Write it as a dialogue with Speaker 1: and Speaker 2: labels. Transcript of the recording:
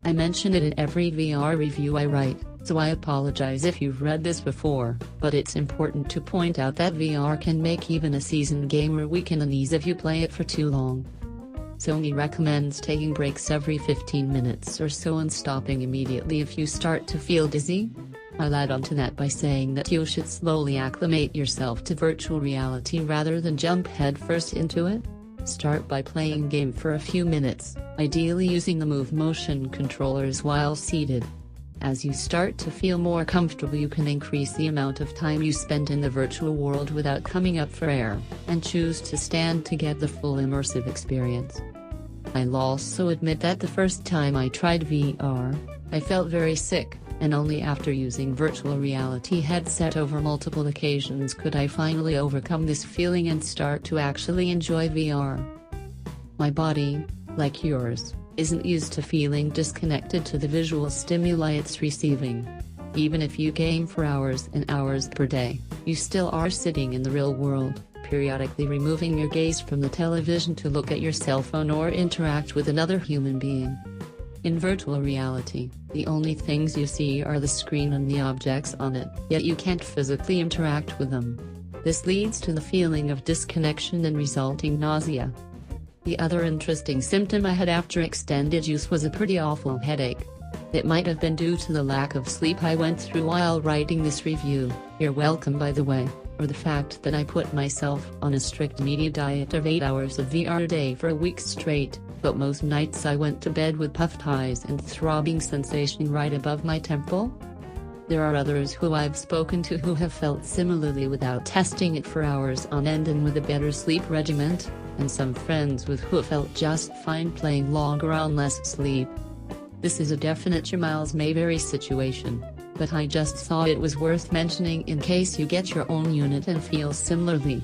Speaker 1: I mention it in every VR review I write, so I apologize if you've read this before, but it's important to point out that VR can make even a seasoned gamer weak in the knees if you play it for too long. Sony recommends taking breaks every 15 minutes or so and stopping immediately if you start to feel dizzy. I'll add on to that by saying that you should slowly acclimate yourself to virtual reality rather than jump headfirst into it. Start by playing a game for a few minutes, ideally using the Move motion controllers while seated. As you start to feel more comfortable, you can increase the amount of time you spend in the virtual world without coming up for air, and choose to stand to get the full immersive experience. I'll also admit that the first time I tried VR, I felt very sick, and only after using virtual reality headset over multiple occasions could I finally overcome this feeling and start to actually enjoy VR. My body, like yours, isn't used to feeling disconnected to the visual stimuli it's receiving. Even if you game for hours and hours per day, you still are sitting in the real world, periodically removing your gaze from the television to look at your cell phone or interact with another human being. In virtual reality, the only things you see are the screen and the objects on it, yet you can't physically interact with them. This leads to the feeling of disconnection and resulting nausea. The other interesting symptom I had after extended use was a pretty awful headache. It might have been due to the lack of sleep I went through while writing this review, you're welcome by the way, or the fact that I put myself on a strict media diet of 8 hours of VR a day for a week straight, but most nights I went to bed with puffed eyes and throbbing sensation right above my temple. There are others who I've spoken to who have felt similarly without testing it for hours on end and with a better sleep regimen, and some friends with who felt just fine playing longer on less sleep. This is a definite your miles may vary situation, but I just thought it was worth mentioning in case you get your own unit and feel similarly.